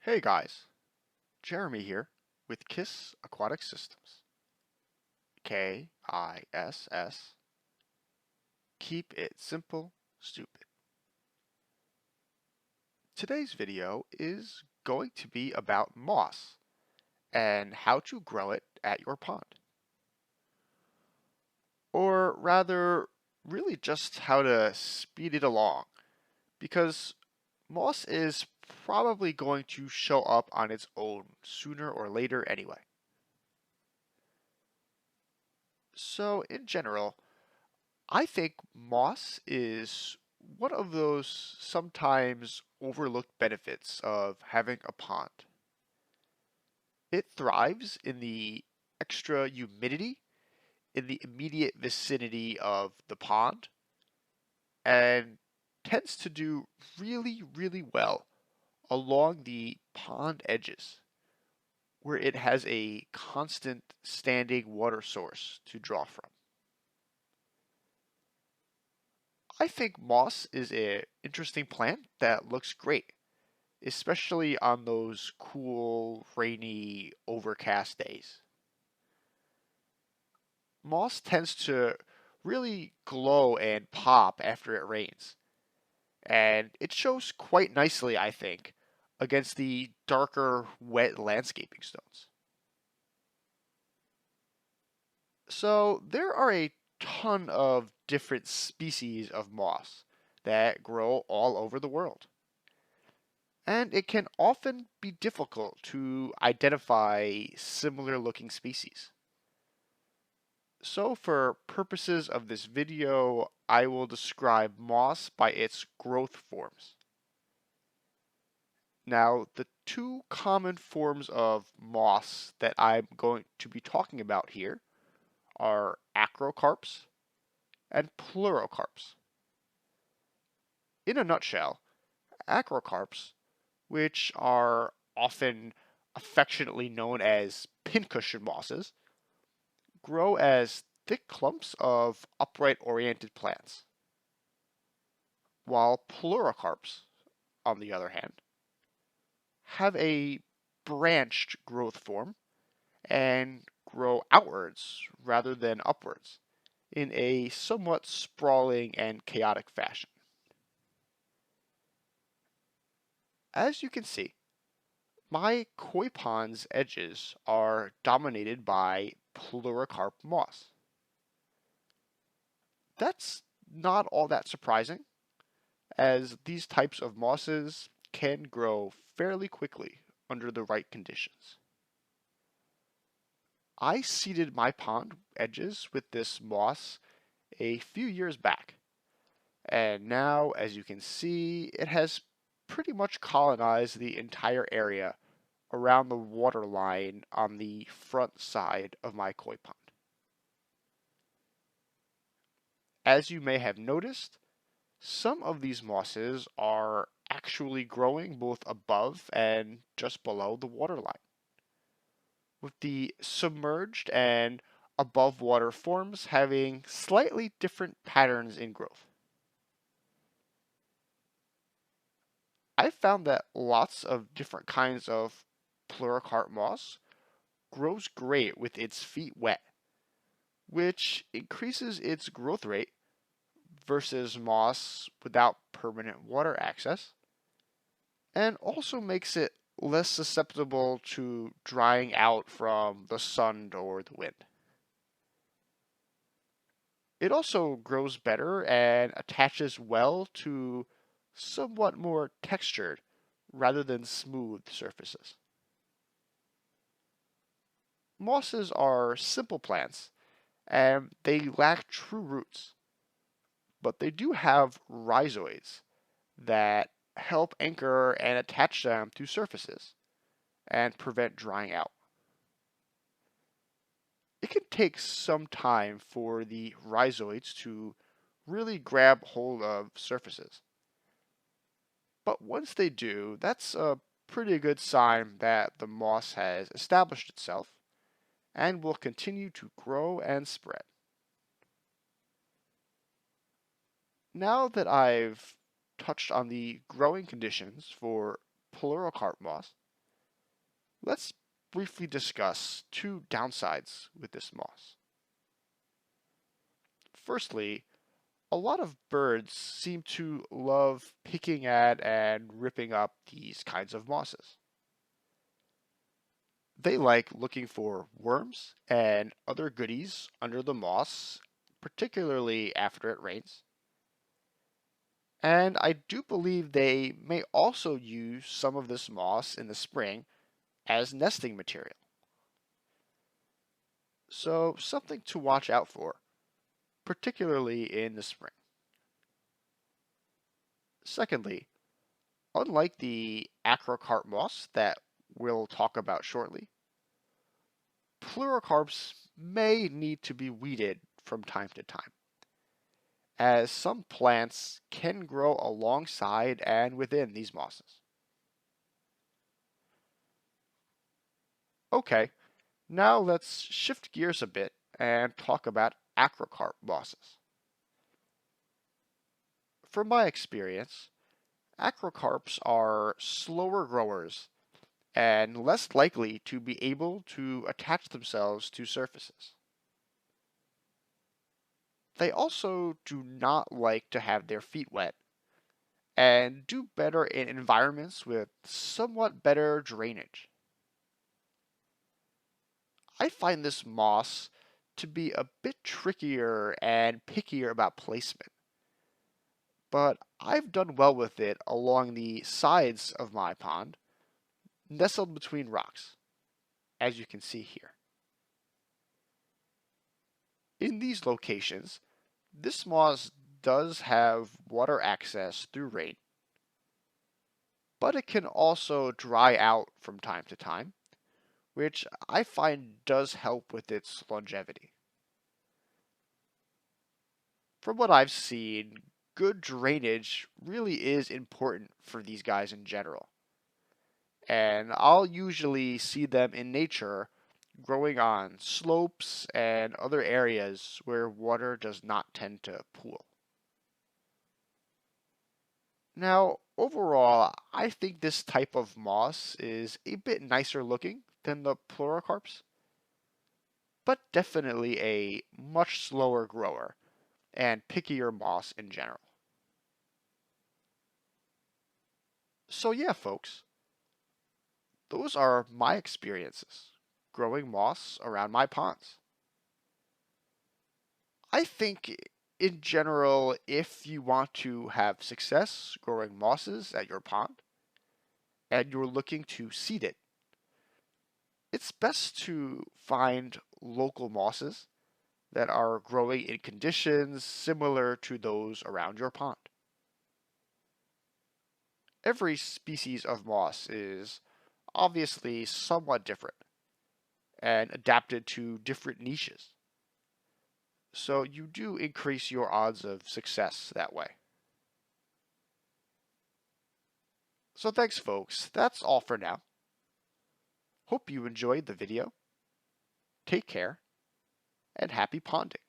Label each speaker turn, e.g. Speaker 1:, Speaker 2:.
Speaker 1: Hey guys, Jeremy here with KISS Aquatic Systems. KISS. Keep it simple, stupid. Today's video is going to be about moss and how to grow it at your pond. Or rather, really just how to speed it along, because moss is probably going to show up on its own sooner or later anyway. So, in general, I think moss is one of those sometimes overlooked benefits of having a pond. It thrives in the extra humidity in the immediate vicinity of the pond and tends to do really well along the pond edges where it has a constant standing water source to draw from. I think moss is an interesting plant that looks great, especially on those cool, rainy, overcast days. Moss tends to really glow and pop after it rains, and it shows quite nicely, I think, against the darker, wet landscaping stones. So there are a ton of different species of moss that grow all over the world. And it can often be difficult to identify similar looking species. So for purposes of this video, I will describe moss by its growth forms. Now, the two common forms of moss that I'm going to be talking about here are acrocarps and pleurocarps. In a nutshell, acrocarps, which are often affectionately known as pincushion mosses, grow as thick clumps of upright oriented plants, while pleurocarps, on the other hand, have a branched growth form and grow outwards rather than upwards in a somewhat sprawling and chaotic fashion. As you can see, my koi pond's edges are dominated by pleurocarp moss. That's not all that surprising, as these types of mosses can grow fairly quickly under the right conditions. I seeded my pond edges with this moss a few years back, and now, as you can see, it has pretty much colonized the entire area around the water line on the front side of my koi pond. As you may have noticed, some of these mosses are actually growing both above and just below the water line, with the submerged and above water forms having slightly different patterns in growth. I found that lots of different kinds of pleurocarp moss grows great with its feet wet, which increases its growth rate versus moss without permanent water access, and also makes it less susceptible to drying out from the sun or the wind. It also grows better and attaches well to somewhat more textured rather than smooth surfaces. Mosses are simple plants and they lack true roots, but they do have rhizoids that help anchor and attach them to surfaces and prevent drying out. It can take some time for the rhizoids to really grab hold of surfaces. But once they do, that's a pretty good sign that the moss has established itself and will continue to grow and spread. Now that I've touched on the growing conditions for pleurocarp moss, let's briefly discuss two downsides with this moss. Firstly, a lot of birds seem to love picking at and ripping up these kinds of mosses. They like looking for worms and other goodies under the moss, particularly after it rains. And I do believe they may also use some of this moss in the spring as nesting material. So, something to watch out for, particularly in the spring. Secondly, unlike the acrocarp moss that we'll talk about shortly, pleurocarps may need to be weeded from time to time, as some plants can grow alongside and within these mosses. Okay, now let's shift gears a bit and talk about acrocarp mosses. From my experience, acrocarps are slower growers and less likely to be able to attach themselves to surfaces. They also do not like to have their feet wet and do better in environments with somewhat better drainage. I find this moss to be a bit trickier and pickier about placement, but I've done well with it along the sides of my pond, nestled between rocks, as you can see here. In these locations, this moss does have water access through rain, but it can also dry out from time to time, which I find does help with its longevity. From what I've seen, good drainage really is important for these guys in general, and I'll usually see them in nature growing on slopes and other areas where water does not tend to pool. Now, overall, I think this type of moss is a bit nicer looking than the pleurocarps, but definitely a much slower grower and pickier moss in general. So yeah, folks, those are my experiences growing moss around my ponds. I think in general, if you want to have success growing mosses at your pond and you're looking to seed it, it's best to find local mosses that are growing in conditions similar to those around your pond. Every species of moss is obviously somewhat different and adapted to different niches. So you do increase your odds of success that way. So thanks folks, that's all for now. Hope you enjoyed the video. Take care and happy ponding.